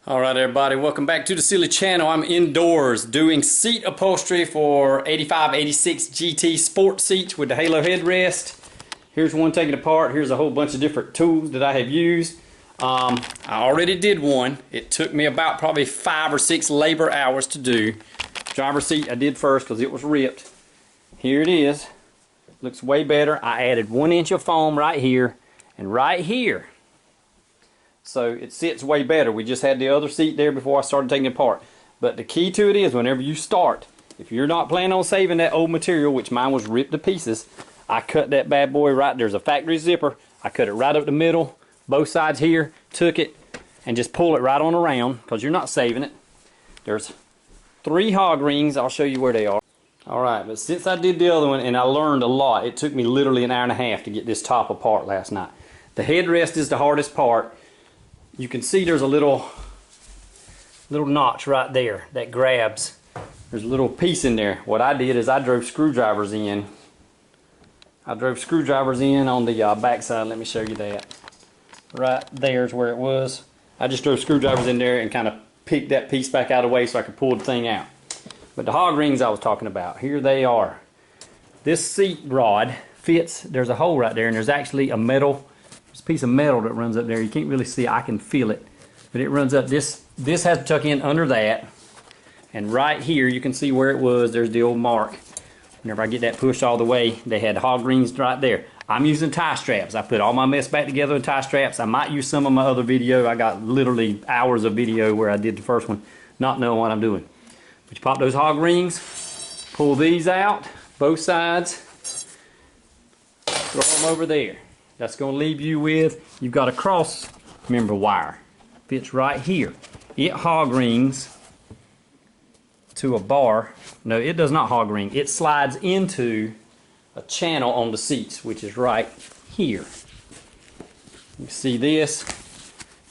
Alright everybody, welcome back to the silly channel. I'm indoors doing seat upholstery for 85, 86 GT sport seats with the halo headrest. Here's one taken apart. Here's a whole bunch of different tools that I have used. I already did one. It took me about probably 5 or 6 labor hours to do. Driver's seat I did first because it was ripped. Here it is. Looks way better. I added 1 inch of foam right here and right here. So it sits way better. We just had the other seat there before I started taking it apart. But the key to it is whenever you start, if you're not planning on saving that old material, which mine was ripped to pieces, I cut that bad boy right, there's a factory zipper, I cut it right up the middle, both sides here, took it, and just pull it right on around, because you're not saving it. There's 3 hog rings, I'll show you where they are. Alright, but since I did the other one, and I learned a lot, it took me literally an hour and a half to get this top apart last night. The headrest is the hardest part. You can see there's a little notch right there that grabs. There's a little piece in there. What I did is I drove screwdrivers in. On the back side. Let me show you that. Right there's where it was. I just drove screwdrivers in there and kind of picked that piece back out of the way so I could pull the thing out. But the hog rings I was talking about, here they are. This seat rod fits, there's a hole right there, and there's actually a piece of metal that runs up there. You can't really see it. I can feel it, but it runs up. This has to tuck in under that, and right here you can see where it was. There's the old mark. Whenever I get that pushed all the way, they had hog rings right there. I'm using tie straps. I put all my mess back together with tie straps. I might use some of my other video. I got literally hours of video where I did the first one not knowing what I'm doing. But you pop those hog rings, pull these out both sides, throw them over there. That's going to leave you with, you've got a cross member wire. Fits right here. It hog rings to a bar. No, it does not hog ring. It slides into a channel on the seats, which is right here. You see this?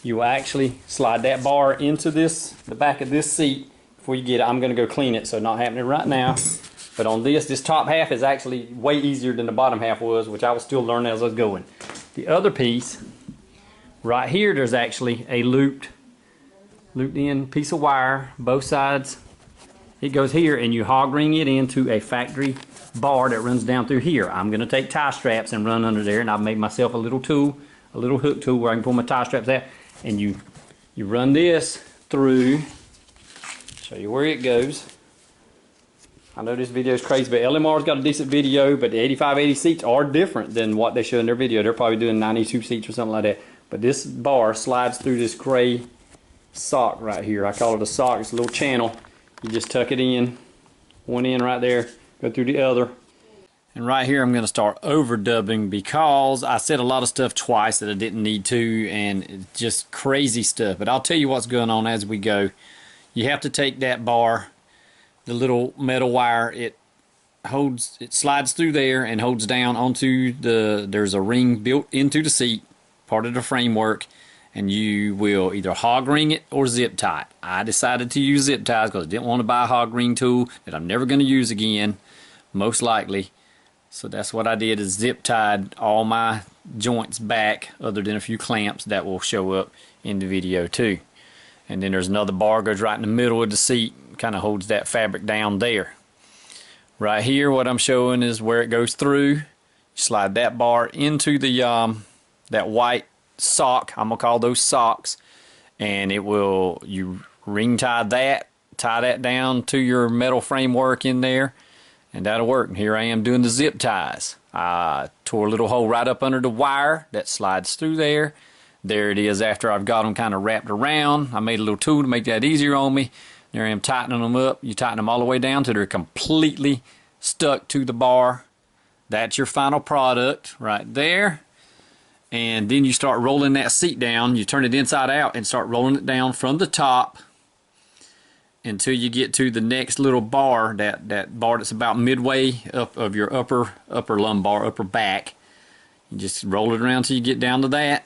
You actually slide that bar into the back of this seat before you get it. I'm going to go clean it, so not happening right now. But on this top half is actually way easier than the bottom half was, which I was still learning as I was going. The other piece, right here, there's actually a looped in piece of wire, both sides. It goes here, and you hog ring it into a factory bar that runs down through here. I'm going to take tie straps and run under there, and I've made myself a little tool, a little hook tool where I can pull my tie straps out. And you run this through, show you where it goes. I know this video is crazy, but LMR's got a decent video, but the 85, 80 seats are different than what they show in their video. They're probably doing 92 seats or something like that. But this bar slides through this gray sock right here. I call it a sock. It's a little channel. You just tuck it in, one end right there, go through the other. And right here I'm going to start overdubbing because I said a lot of stuff twice that I didn't need to, and it's just crazy stuff. But I'll tell you what's going on as we go. You have to take that bar, the little metal wire, it slides through there and holds down onto there's a ring built into the seat, part of the framework, and you will either hog ring it or zip tie it. I decided to use zip ties because I didn't want to buy a hog ring tool that I'm never going to use again, most likely. So that's what I did, is zip tied all my joints back, other than a few clamps that will show up in the video too. And then there's another bar goes right in the middle of the seat, kind of holds that fabric down there. Right here, what I'm showing is where it goes through. You slide that bar into the that white sock. I'm gonna call those socks, and you ring tie that down to your metal framework in there, and that'll work. And here I am doing the zip ties. I tore a little hole right up under the wire that slides through there. There it is after I've got them kind of wrapped around. I made a little tool to make that easier on me. There I am tightening them up. You tighten them all the way down till they're completely stuck to the bar. That's your final product right there. And then you start rolling that seat down. You turn it inside out and start rolling it down from the top until you get to the next little bar, that bar that's about midway up of your upper lumbar, upper back. You just roll it around till you get down to that.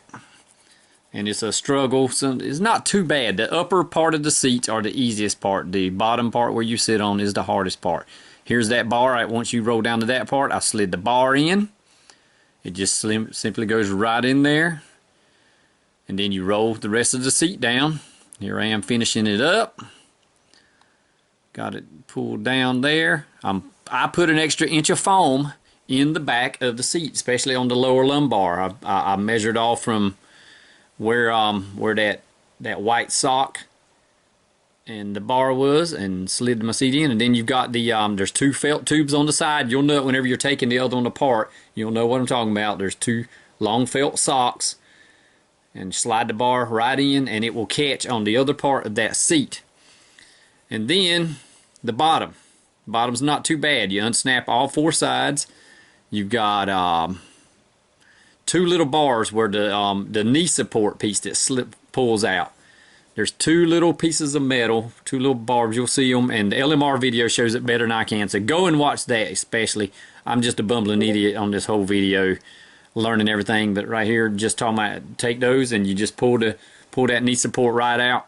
And it's a struggle. So it's not too bad. The upper part of the seats are the easiest part. The bottom part where you sit on is the hardest part. Here's that bar. Right, once you roll down to that part, I slid the bar in. It just simply goes right in there. And then you roll the rest of the seat down. Here I am finishing it up. Got it pulled down there. I put an extra inch of foam in the back of the seat, especially on the lower lumbar. I measured off from where that white sock and the bar was, and slid my seat in. And then you've got the there's two felt tubes on the side. You'll know it whenever you're taking the other one apart. You'll know what I'm talking about. There's two long felt socks, and slide the bar right in, and it will catch on the other part of that seat. And then the bottom's not too bad. You unsnap all four sides. You've got two little bars where the knee support piece that pulls out. There's two little pieces of metal, two little barbs. You'll see them, and the LMR video shows it better than I can. So go and watch that, especially. I'm just a bumbling idiot on this whole video, learning everything. But right here, just talking about, take those and you just pull that knee support right out.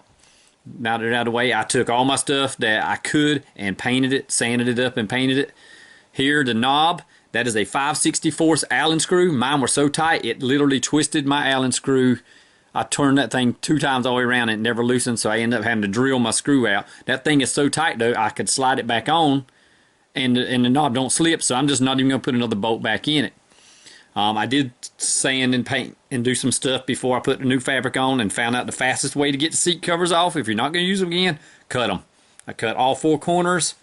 Now they're out of the way, I took all my stuff that I could and painted it, sanded it up and painted it. Here, the knob, that is a 5/64 Allen screw. Mine were so tight, it literally twisted my Allen screw. I turned that thing 2 times all the way around and it never loosened, so I ended up having to drill my screw out. That thing is so tight, though, I could slide it back on and the knob don't slip, so I'm just not even going to put another bolt back in it. I did sand and paint and do some stuff before I put the new fabric on, and found out the fastest way to get the seat covers off, if you're not going to use them again, cut them. I cut all 4 corners,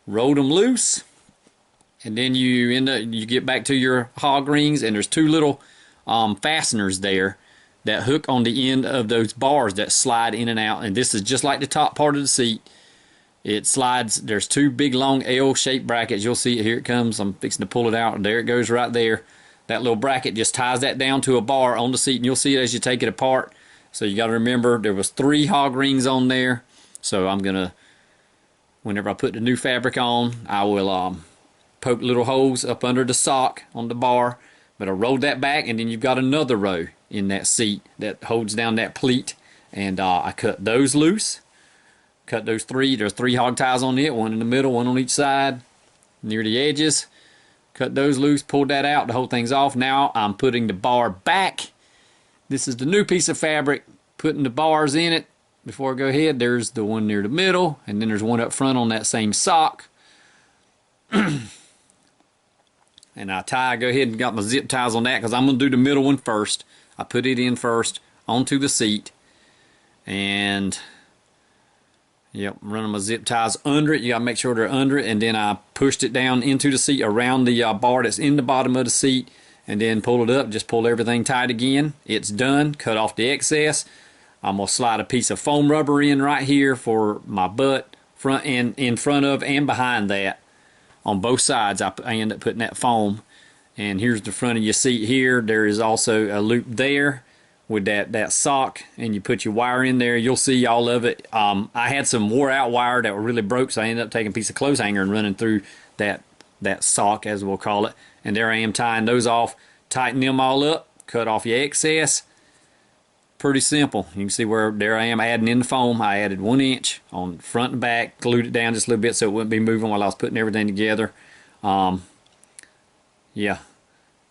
rolled them loose, and then you get back to your hog rings, and there's 2 little fasteners there that hook on the end of those bars that slide in and out. And this is just like the top part of the seat. It slides. There's 2 big long L-shaped brackets. You'll see it. Here it comes. I'm fixing to pull it out. There it goes right there. That little bracket just ties that down to a bar on the seat, and you'll see it as you take it apart. So you got to remember there was 3 hog rings on there. So I'm gonna, whenever I put the new fabric on, I will poke little holes up under the sock on the bar. But I rolled that back, and then you've got another row in that seat that holds down that pleat, and I cut those loose. Cut those 3. There's 3 hog ties on it, 1 in the middle, 1 on each side, near the edges. Cut those loose, pulled that out, the whole thing's off. Now I'm putting the bar back. This is the new piece of fabric, putting the bars in it. Before I go ahead, there's the one near the middle, and then there's one up front on that same sock. And I go ahead and got my zip ties on that, because I'm going to do the middle one first. I put it in first onto the seat, and yep, running my zip ties under it. You got to make sure they're under it, and then I pushed it down into the seat around the bar that's in the bottom of the seat, and then pull it up. Just pull everything tight again. It's done. Cut off the excess. I'm going to slide a piece of foam rubber in right here for my butt, front and in front of and behind that. On both sides, I end up putting that foam. And here's the front of your seat here. There is also a loop there with that sock, and you put your wire in there. You'll see all of it. I had some wore out wire that were really broke, so I ended up taking a piece of clothes hanger and running through that sock, as we'll call it. And there I am tying those off, tighten them all up, cut off your excess. Pretty simple. You can see where there I am adding in the foam. I added 1 inch on front and back, glued it down just a little bit so it wouldn't be moving while I was putting everything together. Yeah,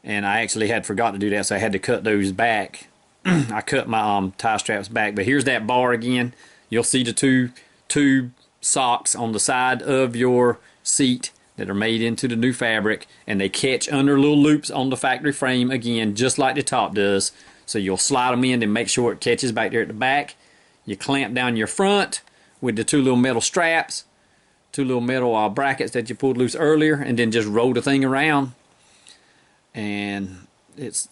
and I actually had forgot to do that, so I had to cut those back. I cut my tie straps back, but here's that bar again. You'll see the two socks on the side of your seat that are made into the new fabric, and they catch under little loops on the factory frame again, just like the top does. So you'll slide them in and make sure it catches back there at the back. You clamp down your front with the 2 little metal straps, 2 little metal brackets that you pulled loose earlier, and then just roll the thing around. And it's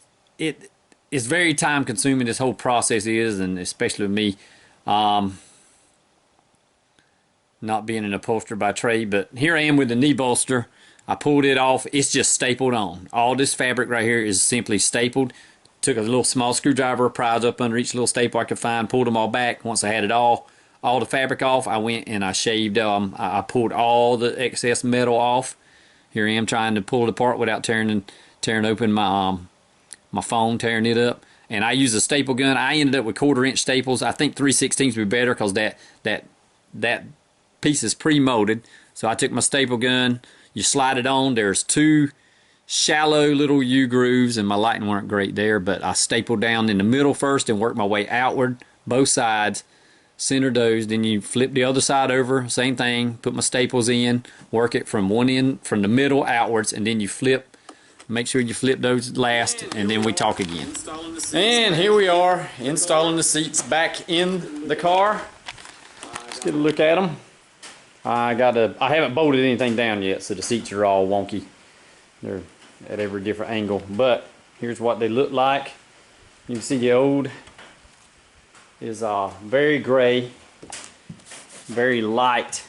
very time consuming, this whole process is, and especially with me not being an upholsterer by trade. But here I am with the knee bolster. I pulled it off. It's just stapled on. All this fabric right here is simply stapled. Took a little small screwdriver, prized up under each little staple I could find, pulled them all back. Once I had it all the fabric off, I went and I shaved. I pulled all the excess metal off. Here I am trying to pull it apart without tearing open my foam, tearing it up. And I used a staple gun. I ended up with 1/4 inch staples. I think 3/16 would be better, because that piece is pre-molded. So I took my staple gun. You slide it on. There's 2 shallow little U-grooves, and my lighting weren't great there, but I stapled down in the middle first and worked my way outward, both sides, center those, then you flip the other side over, same thing, put my staples in, work it from one end, from the middle outwards, and then you flip. Make sure you flip those last, and then we talk again. And here we are, installing the seats back in the car. Let's get a look at them. I haven't bolted anything down yet, so the seats are all wonky. They're at every different angle, but here's what they look like. You can see the old is very gray, very light,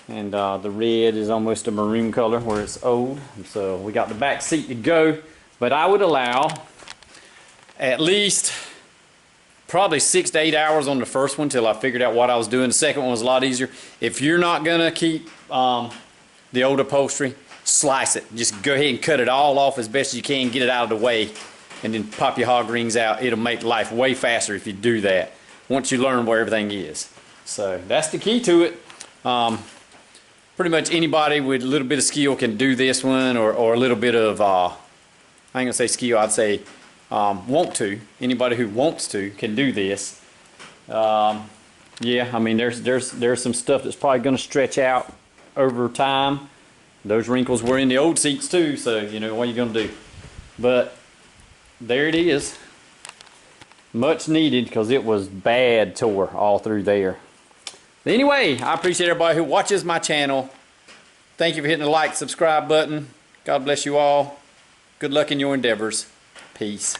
and the red is almost a maroon color where it's old. So we got the back seat to go, but I would allow at least probably 6 to 8 hours on the first one till I figured out what I was doing. The second one was a lot easier. If you're not gonna keep the old upholstery, slice it. Just go ahead and cut it all off as best as you can, get it out of the way, and then pop your hog rings out. It'll make life way faster if you do that, once you learn where everything is. So that's the key to it. Pretty much anybody with a little bit of skill can do this one, or a little bit of, I ain't gonna say skill, I'd say want to. Anybody who wants to can do this. Yeah, I mean there's some stuff that's probably gonna stretch out over time. Those wrinkles were in the old seats too, so you know what you're gonna do. But there it is. Much needed, because it was bad tore all through there. Anyway, I appreciate everybody who watches my channel. Thank you for hitting the like, subscribe button. God bless you all. Good luck in your endeavors. Peace.